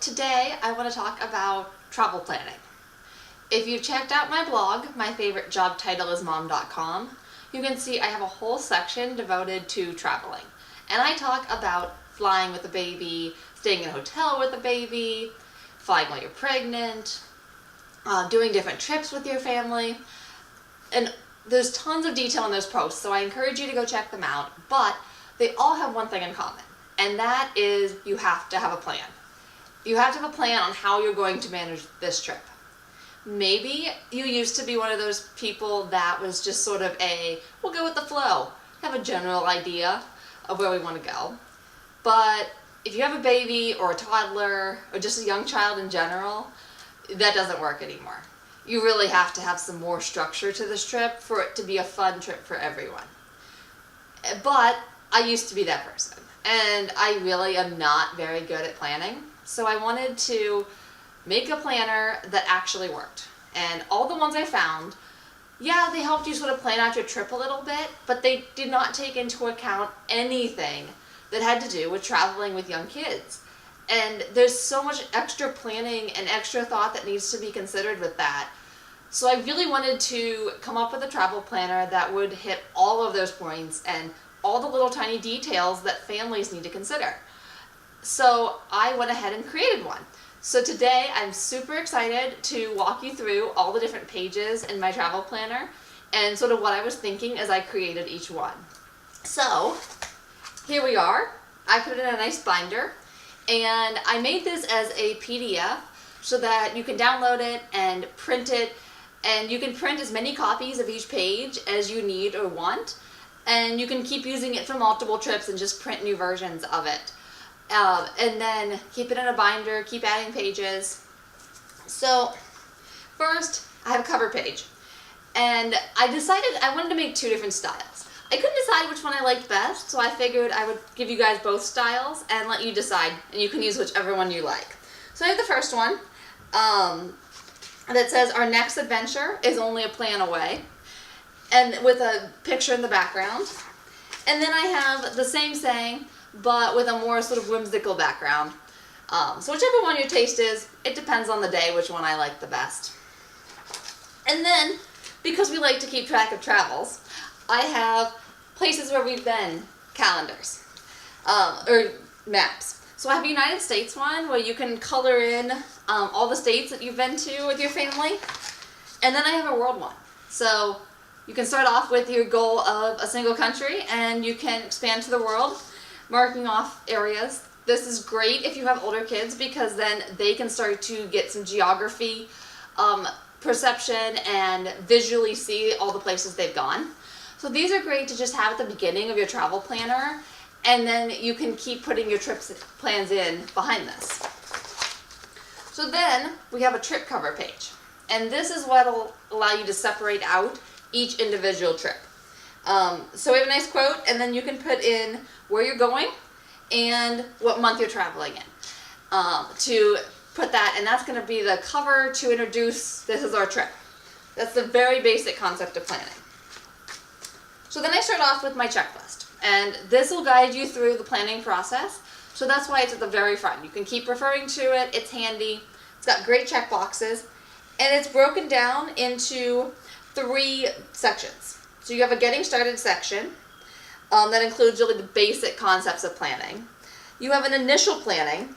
today I want to talk about travel planning. If you've checked out my blog, my favorite job title is mom.com, you can see I have a whole section devoted to traveling. And I talk about flying with a baby, staying in a hotel with a baby, flying while you're pregnant, doing different trips with your family. And there's tons of detail in those posts, so I encourage you to go check them out. But they all have one thing in common, and that is you have to have a plan. You have to have a plan on how you're going to manage this trip. Maybe you used to be one of those people that was just sort of we'll go with the flow, have a general idea of where we want to go. But if you have a baby or a toddler or just a young child in general, that doesn't work anymore. You really have to have some more structure to this trip for it to be a fun trip for everyone. But I used to be that person, and I really am not very good at planning. So I wanted to make a planner that actually worked. And all the ones I found, yeah, they helped you sort of plan out your trip a little bit, but they did not take into account anything that had to do with traveling with young kids. And there's so much extra planning and extra thought that needs to be considered with that. So I really wanted to come up with a travel planner that would hit all of those points and all the little tiny details that families need to consider. So I went ahead and created one. So today I'm super excited to walk you through all the different pages in my travel planner and sort of what I was thinking as I created each one. So here we are. I put it in a nice binder, and I made this as a PDF so that you can download it and print it, and you can print as many copies of each page as you need or want, and you can keep using it for multiple trips and just print new versions of it. And then keep it in a binder, keep adding pages. So first, I have a cover page. And I decided I wanted to make two different styles. I couldn't decide which one I liked best, so I figured I would give you guys both styles and let you decide, and you can use whichever one you like. So I have the first one that says, "Our next adventure is only a plan away," and with a picture in the background. And then I have the same saying, but with a more sort of whimsical background. So whichever one your taste is, it depends on the day which one I like the best. And then, because we like to keep track of travels, I have places where we've been calendars, or maps. So I have a United States one where you can color in all the states that you've been to with your family. And then I have a world one. So you can start off with your goal of a single country, and you can expand to the world, marking off areas. This is great if you have older kids, because then they can start to get some geography, perception, and visually see all the places they've gone. So these are great to just have at the beginning of your travel planner, and then you can keep putting your trip plans in behind this. So then we have a trip cover page, and this is what will allow you to separate out each individual trip. So we have a nice quote, and then you can put in where you're going and what month you're traveling in to put that, and that's going to be the cover to introduce this is our trip. That's the very basic concept of planning. So then I start off with my checklist, and this will guide you through the planning process. So that's why it's at the very front. You can keep referring to it. It's handy. It's got great check boxes, and it's broken down into 3 sections. So you have a getting started section that includes really the basic concepts of planning. You have an initial planning,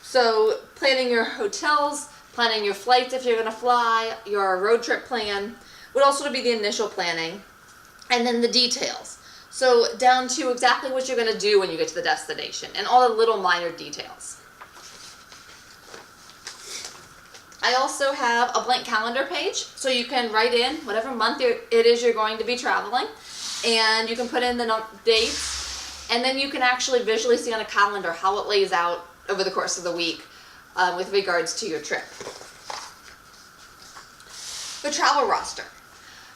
so planning your hotels, planning your flights if you're going to fly, your road trip plan would also be the initial planning, and then the details. So down to exactly what you're going to do when you get to the destination and all the little minor details. I also have a blank calendar page, so you can write in whatever month it is you're going to be traveling, and you can put in the dates, and then you can actually visually see on a calendar how it lays out over the course of the week with regards to your trip. The travel roster.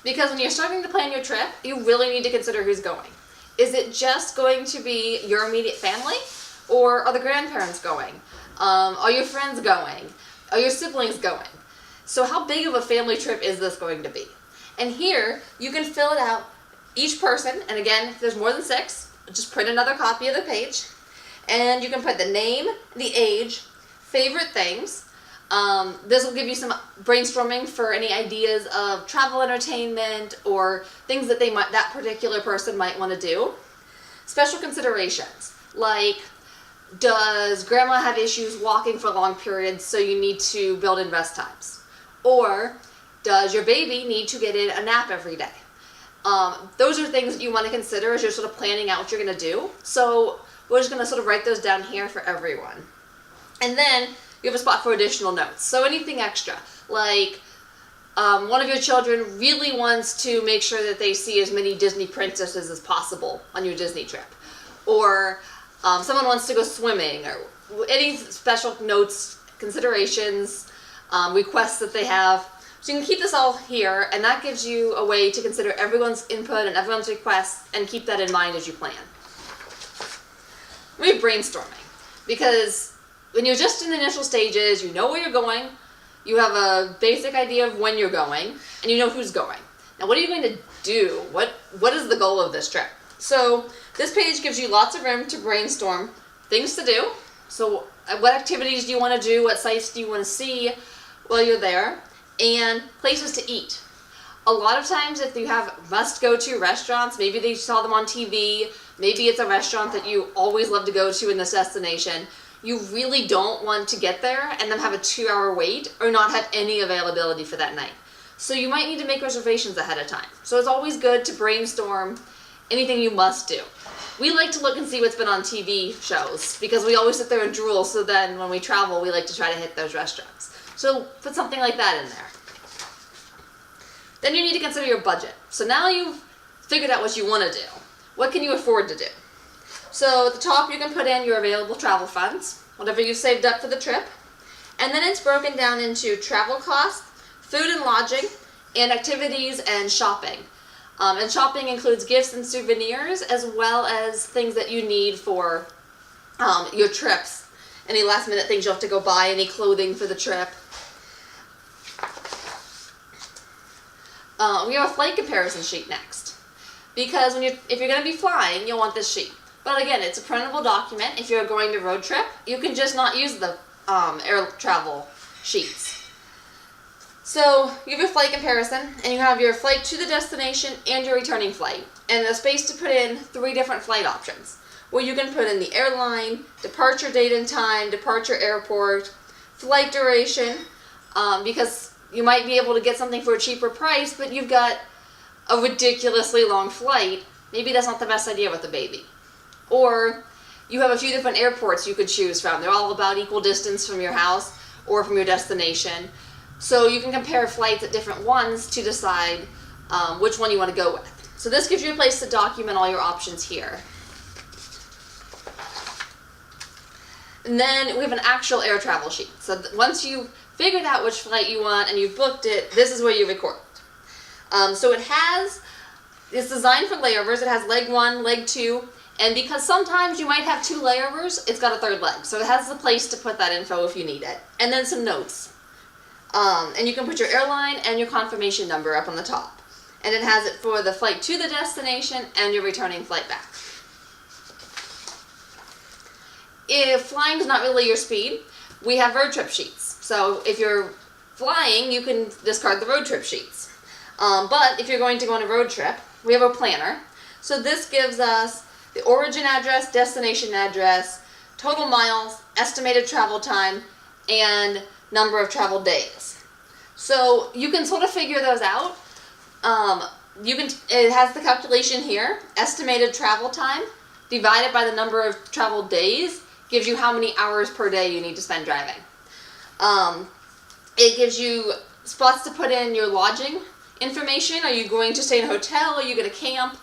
Because when you're starting to plan your trip, you really need to consider who's going. Is it just going to be your immediate family, or are the grandparents going? Are your friends going? Are your siblings going? So how big of a family trip is this going to be? And here, you can fill it out, each person, and again, if there's more than 6, just print another copy of the page, and you can put the name, the age, favorite things. This will give you some brainstorming for any ideas of travel entertainment or things that that particular person might want to do. Special considerations, like, does grandma have issues walking for long periods, so you need to build in rest times? Or does your baby need to get in a nap every day? Those are things that you want to consider as you're sort of planning out what you're going to do. So we're just going to sort of write those down here for everyone. And then you have a spot for additional notes. So anything extra, like one of your children really wants to make sure that they see as many Disney princesses as possible on your Disney trip. Or someone wants to go swimming, or any special notes, considerations, requests that they have. So you can keep this all here, and that gives you a way to consider everyone's input and everyone's requests and keep that in mind as you plan. We have brainstorming, because when you're just in the initial stages, you know where you're going, you have a basic idea of when you're going, and you know who's going. Now, what are you going to do? What is the goal of this trip? So this page gives you lots of room to brainstorm things to do. So what activities do you want to do? What sites do you want to see while you're there? And places to eat. A lot of times if you have must-go-to restaurants, maybe they saw them on TV, maybe it's a restaurant that you always love to go to in this destination, you really don't want to get there and then have a 2-hour wait or not have any availability for that night. So you might need to make reservations ahead of time. So it's always good to brainstorm anything you must do. We like to look and see what's been on TV shows because we always sit there and drool, so then when we travel we like to try to hit those restaurants. So put something like that in there. Then you need to consider your budget. So now you've figured out what you want to do. What can you afford to do? So at the top you can put in your available travel funds, whatever you've saved up for the trip. And then it's broken down into travel costs, food and lodging, and activities and shopping. And shopping includes gifts and souvenirs as well as things that you need for your trips. Any last minute things you have to go buy, any clothing for the trip. We have a flight comparison sheet next, because if you're going to be flying, you'll want this sheet. But again, it's a printable document. If you're going to road trip, you can just not use the air travel sheets. So you have your flight comparison, and you have your flight to the destination and your returning flight, and a space to put in 3 different flight options, where you can put in the airline, departure date and time, departure airport, flight duration, because you might be able to get something for a cheaper price, but you've got a ridiculously long flight. Maybe that's not the best idea with the baby. Or you have a few different airports you could choose from. They're all about equal distance from your house or from your destination. So you can compare flights at different ones to decide which one you want to go with. So this gives you a place to document all your options here. And then we have an actual air travel sheet. So once you've figured out which flight you want and you've booked it, this is where you record. So it's designed for layovers. It has leg 1, leg 2, and because sometimes you might have 2 layovers, it's got a 3rd leg. So it has the place to put that info if you need it. And then some notes. And you can put your airline and your confirmation number up on the top. And it has it for the flight to the destination and your returning flight back. If flying is not really your speed, we have road trip sheets. So if you're flying, you can discard the road trip sheets. But if you're going to go on a road trip, we have a planner. So this gives us the origin address, destination address, total miles, estimated travel time, and number of travel days. So you can sort of figure those out. It has the calculation here, estimated travel time divided by the number of travel days gives you how many hours per day you need to spend driving. It gives you spots to put in your lodging information. Are you going to stay in a hotel? Are you going to camp?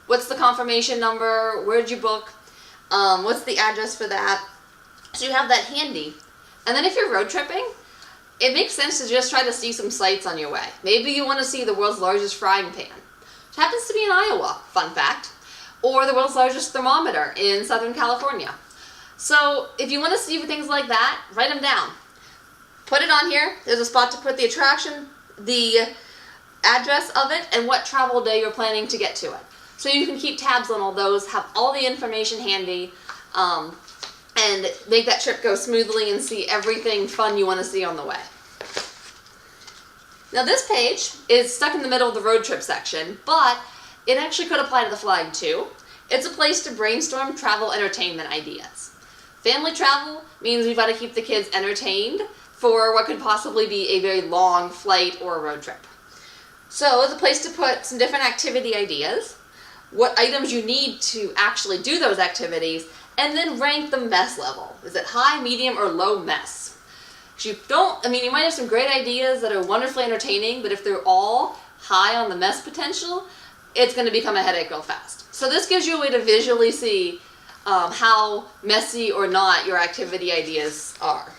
What's the confirmation number? Where did you book? What's the address for that? So you have that handy. And then if you're road tripping, it makes sense to just try to see some sights on your way. Maybe you want to see the world's largest frying pan, which happens to be in Iowa, fun fact, or the world's largest thermometer in Southern California. So if you want to see things like that, write them down. Put it on here. There's a spot to put the attraction, the address of it, and what travel day you're planning to get to it. So you can keep tabs on all those, have all the information handy, and make that trip go smoothly and see everything fun you want to see on the way. Now this page is stuck in the middle of the road trip section, but it actually could apply to the flag too. It's a place to brainstorm travel entertainment ideas. Family travel means we've got to keep the kids entertained for what could possibly be a very long flight or a road trip. So it's a place to put some different activity ideas, what items you need to actually do those activities, and then rank the mess level. Is it high, medium, or low mess? You might have some great ideas that are wonderfully entertaining, but if they're all high on the mess potential, it's going to become a headache real fast. So this gives you a way to visually see how messy or not your activity ideas are.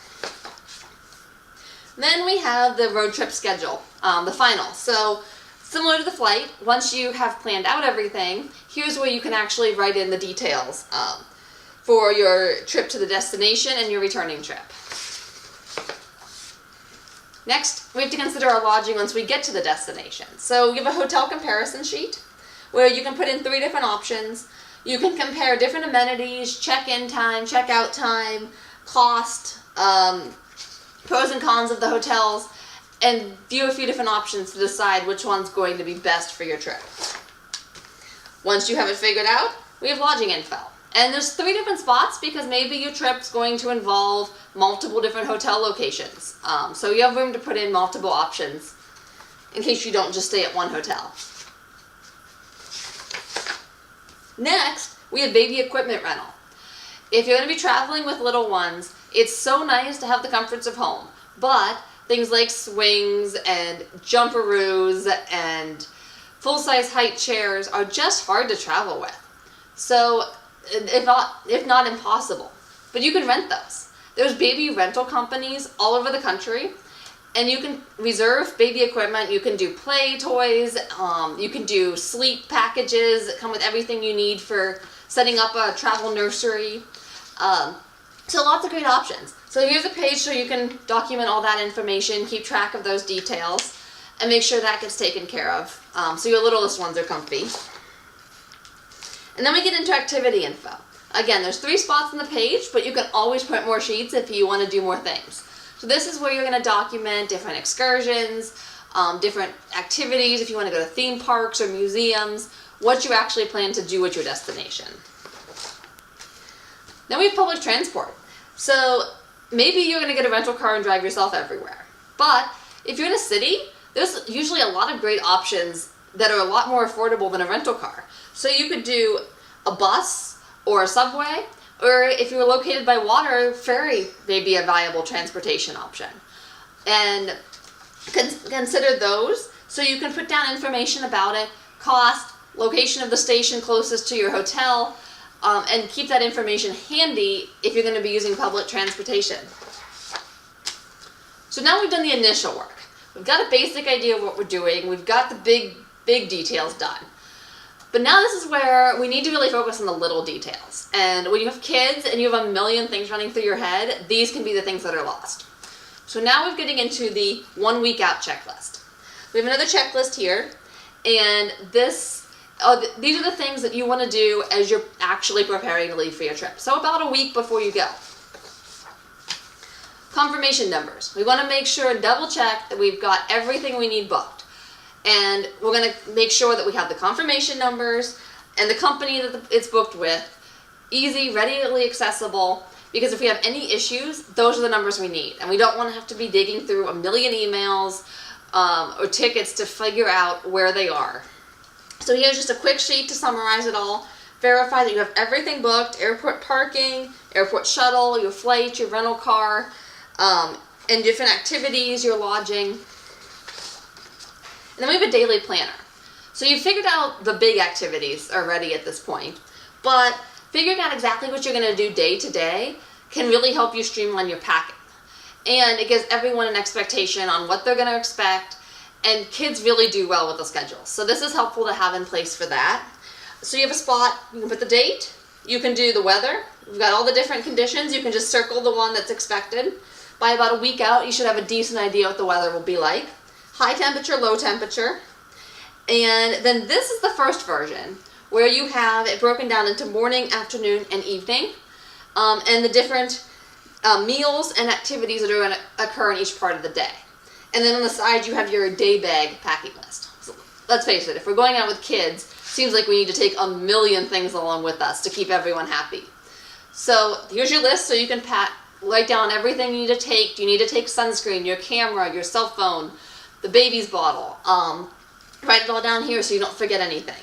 Then we have the road trip schedule, the final. So similar to the flight, once you have planned out everything, here's where you can actually write in the details for your trip to the destination and your returning trip. Next, we have to consider our lodging once we get to the destination. So you have a hotel comparison sheet where you can put in 3 different options. You can compare different amenities, check-in time, check-out time, cost, pros and cons of the hotels, and view a few different options to decide which one's going to be best for your trip. Once you have it figured out, we have lodging info. And there's 3 different spots because maybe your trip's going to involve multiple different hotel locations. So you have room to put in multiple options in case you don't just stay at one hotel. Next, we have baby equipment rental. If you're going to be traveling with little ones, it's so nice to have the comforts of home, but things like swings and jumperoos and full-size height chairs are just hard to travel with. So, if not impossible. But you can rent those. There's baby rental companies all over the country, and you can reserve baby equipment. You can do play toys, you can do sleep packages that come with everything you need for setting up a travel nursery. So lots of great options. So here's a page so you can document all that information, keep track of those details, and make sure that gets taken care of so your littlest ones are comfy. And then we get into activity info. Again, there's 3 spots on the page, but you can always print more sheets if you want to do more things. So this is where you're going to document different excursions, different activities, if you want to go to theme parks or museums, what you actually plan to do at your destination. Then we have public transport. So maybe you're going to get a rental car and drive yourself everywhere. But if you're in a city, there's usually a lot of great options that are a lot more affordable than a rental car. So you could do a bus or a subway, or if you're located by water, ferry may be a viable transportation option. And consider those so you can put down information about it, cost, location of the station closest to your hotel, and keep that information handy if you're going to be using public transportation. So now we've done the initial work. We've got a basic idea of what we're doing. We've got the big details done. But now this is where we need to really focus on the little details. And when you have kids and you have a million things running through your head, these can be the things that are lost. So now we're getting into the 1 week out checklist. We have another checklist here, and these are the things that you want to do as you're actually preparing to leave for your trip. So about a week before you go. Confirmation numbers. We want to make sure and double check that we've got everything we need booked. And we're going to make sure that we have the confirmation numbers and the company that it's booked with, easy, readily accessible, because if we have any issues, those are the numbers we need. And we don't want to have to be digging through a million emails or tickets to figure out where they are. So here's just a quick sheet to summarize it all. Verify that you have everything booked: airport parking, airport shuttle, your flight, your rental car, and different activities, your lodging. And then we have a daily planner. So you've figured out the big activities already at this point, but figuring out exactly what you're going to do day to day can really help you streamline your packing. And it gives everyone an expectation on what they're going to expect, and kids really do well with the schedule. So this is helpful to have in place for that. So you have a spot, you can put the date, you can do the weather. We've got all the different conditions. You can just circle the one that's expected. By about a week out, you should have a decent idea what the weather will be like. High temperature, low temperature. And then this is the first version where you have it broken down into morning, afternoon, and evening. and the different meals and activities that are going to occur in each part of the day. And then on the side, you have your day bag packing list. So let's face it, if we're going out with kids, seems like we need to take a million things along with us to keep everyone happy. So here's your list, so you can write down everything you need to take. Do you need to take sunscreen, your camera, your cell phone, the baby's bottle? Write it all down here so you don't forget anything.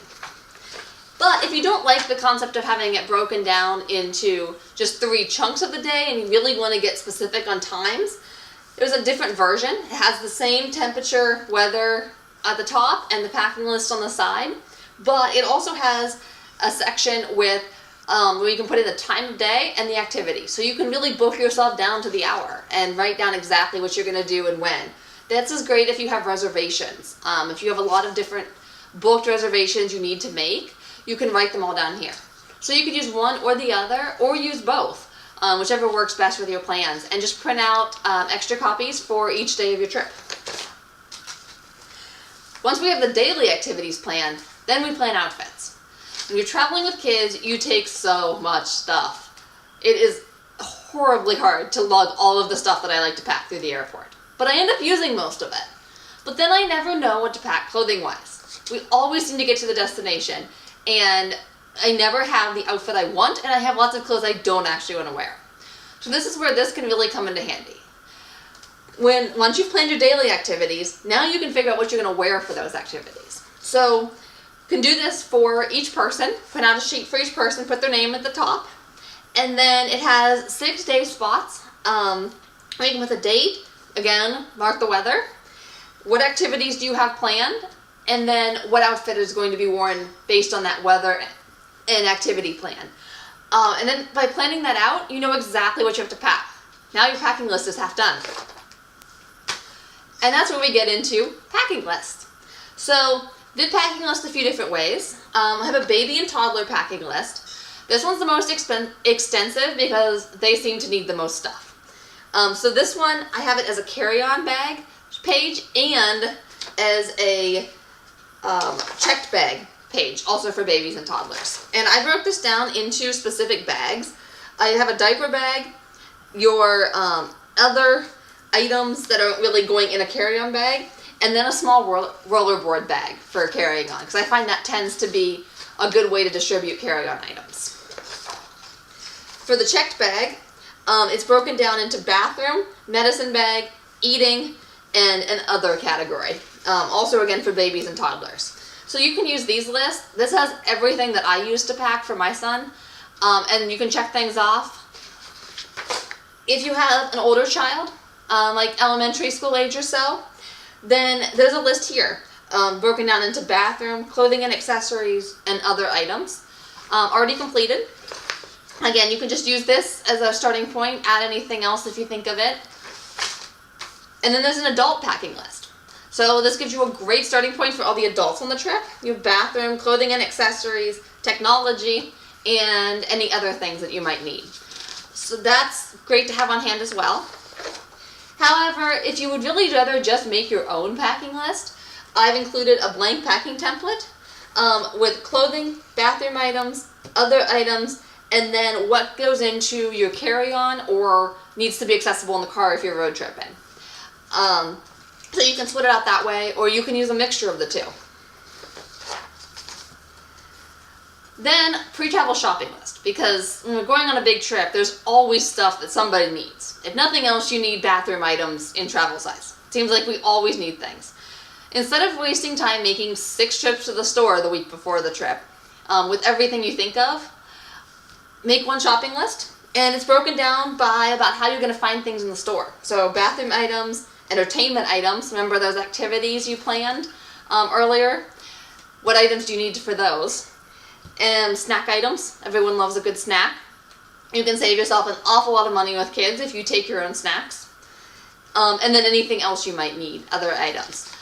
But if you don't like the concept of having it broken down into just 3 chunks of the day and you really want to get specific on times, there's a different version. It has the same temperature, weather at the top and the packing list on the side, but it also has a section with where you can put in the time of day and the activity. So you can really book yourself down to the hour and write down exactly what you're going to do and when. This is great if you have reservations. If you have a lot of different booked reservations you need to make, you can write them all down here. So you could use one or the other, or use both, whichever works best with your plans, and just print out extra copies for each day of your trip. Once we have the daily activities planned, then we plan outfits. When you're traveling with kids, you take so much stuff. It is horribly hard to lug all of the stuff that I like to pack through the airport, but I end up using most of it. But then I never know what to pack clothing-wise. We always seem to get to the destination, and I never have the outfit I want, and I have lots of clothes I don't actually want to wear. So this is where this can really come into handy. Once you've planned your daily activities, now you can figure out what you're going to wear for those activities. So you can do this for each person, print out a sheet for each person, put their name at the top, and then it has 6-day spots. You can put the date, again, mark the weather, what activities do you have planned, and then what outfit is going to be worn based on that weather and activity plan. And then by planning that out, you know exactly what you have to pack. Now your packing list is half done. And that's where we get into packing lists. So did packing list a few different ways. I have a baby and toddler packing list. This one's the most extensive because they seem to need the most stuff. So this one, I have it as a carry-on bag page and as a checked bag page, also for babies and toddlers. And I broke this down into specific bags. I have a diaper bag, your other items that are really going in a carry-on bag, and then a small rollerboard bag for carrying on, because I find that tends to be a good way to distribute carry-on items. For the checked bag, it's broken down into bathroom, medicine bag, eating, and an other category. Also again for babies and toddlers. So you can use these lists. This has everything that I use to pack for my son, and you can check things off. If you have an older child, like elementary school age or so, then there's a list here, broken down into bathroom, clothing and accessories, and other items, already completed. Again, you can just use this as a starting point, add anything else if you think of it. And then there's an adult packing list. So this gives you a great starting point for all the adults on the trip. You have bathroom, clothing and accessories, technology, and any other things that you might need. So that's great to have on hand as well. However, if you would really rather just make your own packing list, I've included a blank packing template with clothing, bathroom items, other items, and then what goes into your carry-on or needs to be accessible in the car if you're road tripping. So you can split it out that way, or you can use a mixture of the two. Then, pre-travel shopping list, because when we're going on a big trip, there's always stuff that somebody needs. If nothing else, you need bathroom items in travel size. Seems like we always need things. Instead of wasting time making 6 trips to the store the week before the trip, with everything you think of, make one shopping list, and it's broken down by about how you're going to find things in the store. So bathroom items, entertainment items, remember those activities you planned earlier? What items do you need for those? And snack items. Everyone loves a good snack. You can save yourself an awful lot of money with kids if you take your own snacks. And then anything else you might need, other items.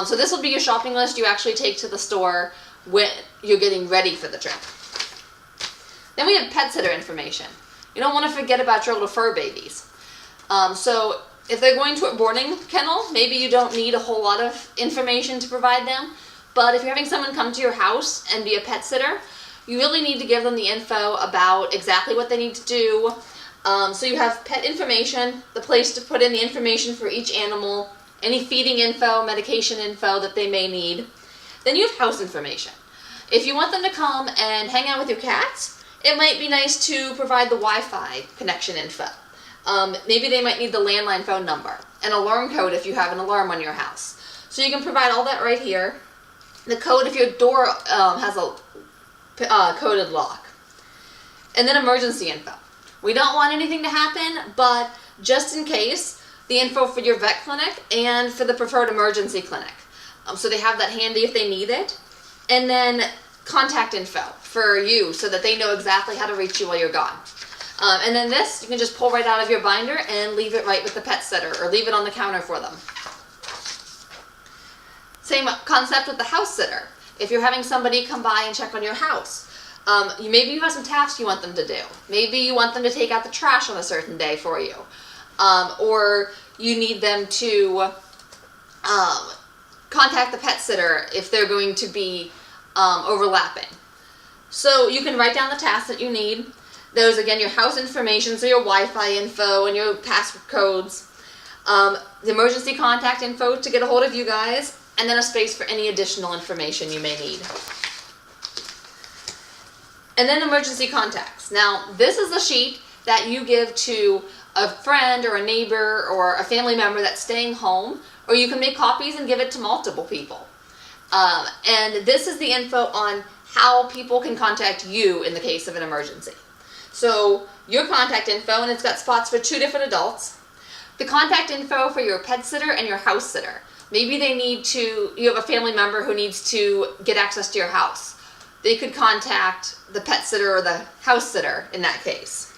So this will be your shopping list you actually take to the store when you're getting ready for the trip. Then we have pet sitter information. You don't want to forget about your little fur babies. So if they're going to a boarding kennel, maybe you don't need a whole lot of information to provide them. But if you're having someone come to your house and be a pet sitter, you really need to give them the info about exactly what they need to do. So you have pet information, the place to put in the information for each animal, any feeding info, medication info that they may need. Then you have house information. If you want them to come and hang out with your cats, it might be nice to provide the Wi-Fi connection info. Maybe they might need the landline phone number, an alarm code if you have an alarm on your house. So you can provide all that right here. The code if your door has a coded lock. And then emergency info. We don't want anything to happen, but just in case, the info for your vet clinic and for the preferred emergency clinic. So they have that handy if they need it. And then contact info for you so that they know exactly how to reach you while you're gone. And then this, you can just pull right out of your binder and leave it right with the pet sitter or leave it on the counter for them. Same concept with the house sitter. If you're having somebody come by and check on your house, maybe you have some tasks you want them to do. Maybe you want them to take out the trash on a certain day for you. Or you need them to contact the pet sitter if they're going to be overlapping. So you can write down the tasks that you need. Those, again, your house information, so your Wi-Fi info and your password codes. The emergency contact info to get a hold of you guys, and then a space for any additional information you may need. And then emergency contacts. Now, this is the sheet that you give to a friend or a neighbor or a family member that's staying home, or you can make copies and give it to multiple people. And this is the info on how people can contact you in the case of an emergency. So your contact info, and it's got spots for 2 different adults. The contact info for your pet sitter and your house sitter. Maybe you have a family member who needs to get access to your house. They could contact the pet sitter or the house sitter in that case.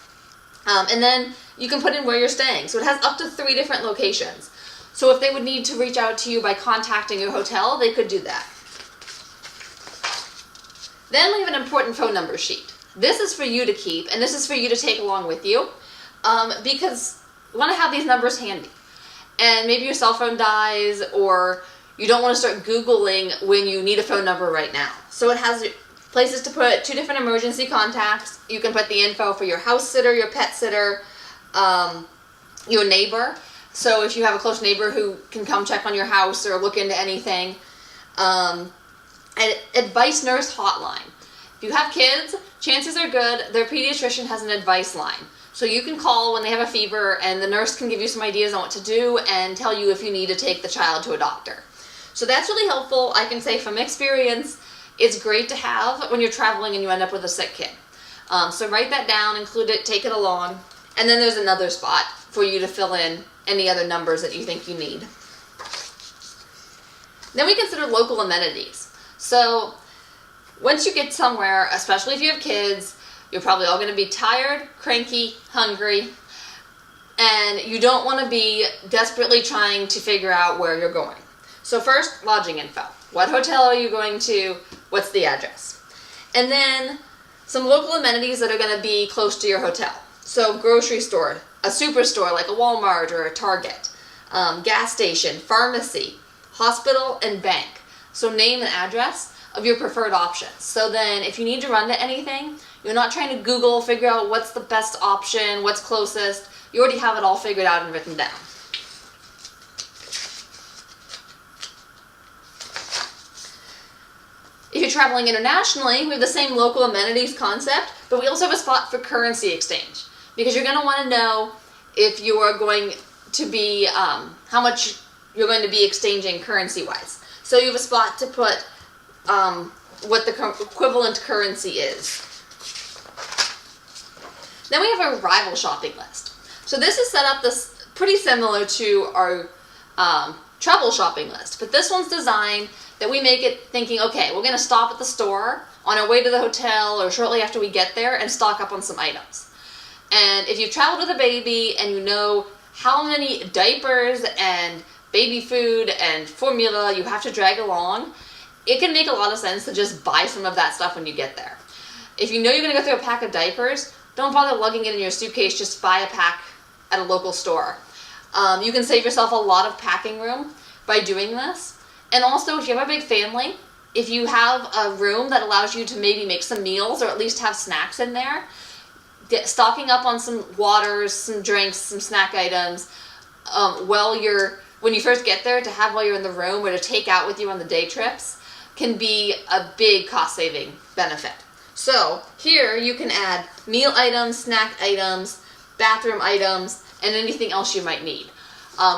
And then you can put in where you're staying. So it has up to 3 different locations. So if they would need to reach out to you by contacting your hotel, they could do that. Then we have an important phone number sheet. This is for you to keep, and this is for you to take along with you, because you want to have these numbers handy. And maybe your cell phone dies, or you don't want to start Googling when you need a phone number right now. So it has places to put 2 different emergency contacts. You can put the info for your house sitter, your pet sitter, your neighbor. So if you have a close neighbor who can come check on your house or look into anything. An advice nurse hotline. If you have kids, chances are good their pediatrician has an advice line. So you can call when they have a fever and the nurse can give you some ideas on what to do and tell you if you need to take the child to a doctor. So that's really helpful. I can say from experience, it's great to have when you're traveling and you end up with a sick kid. So write that down, include it, take it along, and then there's another spot for you to fill in any other numbers that you think you need. Then we consider local amenities. So once you get somewhere, especially if you have kids, you're probably all going to be tired, cranky, hungry, and you don't want to be desperately trying to figure out where you're going. So first, lodging info. What hotel are you going to? What's the address? And then some local amenities that are going to be close to your hotel. So grocery store, a superstore like a Walmart or a Target, gas station, pharmacy, hospital, and bank. So name and address of your preferred options. So then if you need to run to anything, you're not trying to Google, figure out what's the best option, what's closest. You already have it all figured out and written down. If you're traveling internationally, we have the same local amenities concept, but we also have a spot for currency exchange, because you're going to want to know if you are going to be, how much you're going to be exchanging currency-wise. So you have a spot to put what the equivalent currency is. Then we have a arrival shopping list. So this is set up pretty similar to our travel shopping list, but this one's designed that we make it thinking, okay, we're going to stop at the store on our way to the hotel or shortly after we get there and stock up on some items. And if you've traveled with a baby and you know how many diapers and baby food and formula you have to drag along, it can make a lot of sense to just buy some of that stuff when you get there. If you know you're going to go through a pack of diapers, don't bother lugging it in your suitcase, just buy a pack at a local store. You can save yourself a lot of packing room by doing this. And also, if you have a big family, if you have a room that allows you to maybe make some meals or at least have snacks in there, stocking up on some waters, some drinks, some snack items, when you first get there, to have while you're in the room or to take out with you on the day trips can be a big cost-saving benefit. So here you can add meal items, snack items, bathroom items, and anything else you might need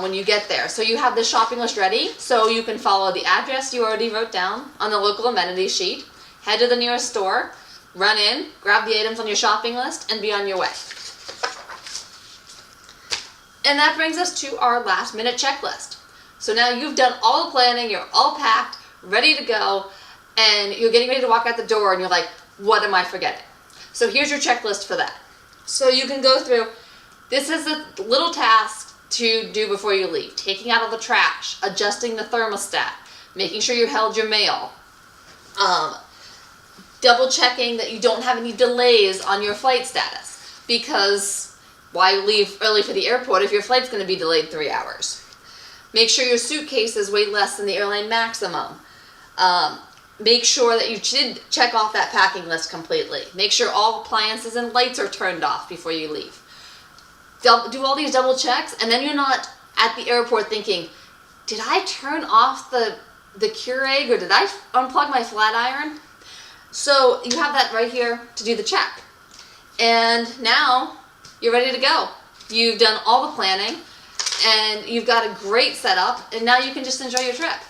when you get there. So you have the shopping list ready, so you can follow the address you already wrote down on the local amenities sheet, head to the nearest store, run in, grab the items on your shopping list, and be on your way. And that brings us to our last minute checklist. So now you've done all the planning, you're all packed, ready to go, and you're getting ready to walk out the door and you're like, what am I forgetting? So here's your checklist for that. So you can go through, this is a little task to do before you leave. Taking out all the trash, adjusting the thermostat, making sure you held your mail, double checking that you don't have any delays on your flight status, because why leave early for the airport if your flight's going to be delayed 3 hours? Make sure your suitcases weigh less than the airline maximum. Make sure that you did check off that packing list completely. Make sure all appliances and lights are turned off before you leave. Do all these double checks, and then you're not at the airport thinking, did I turn off the Keurig, or did I unplug my flat iron? So you have that right here to do the check. And now you're ready to go. You've done all the planning, and you've got a great setup, and now you can just enjoy your trip.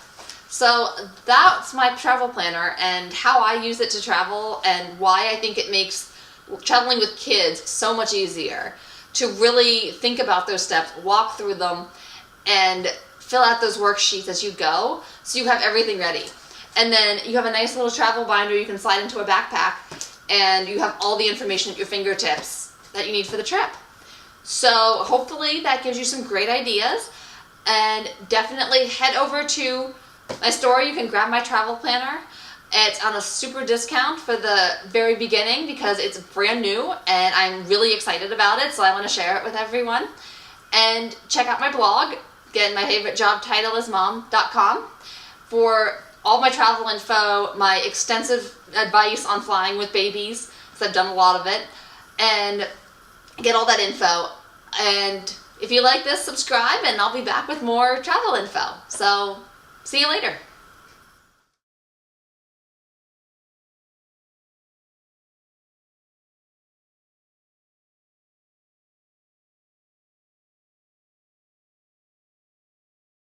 So that's my travel planner and how I use it to travel, and why I think it makes traveling with kids so much easier, to really think about those steps, walk through them, and fill out those worksheets as you go, so you have everything ready. And then you have a nice little travel binder you can slide into a backpack, and you have all the information at your fingertips that you need for the trip. So hopefully that gives you some great ideas, and definitely head over to my store. You can grab my travel planner. It's on a super discount for the very beginning because it's brand new and I'm really excited about it, so I want to share it with everyone. And check out my blog. Again, my favorite job title is mom.com for all my travel info, my extensive advice on flying with babies, because I've done a lot of it, and get all that info. And if you like this, subscribe, and I'll be back with more travel info. So see you later.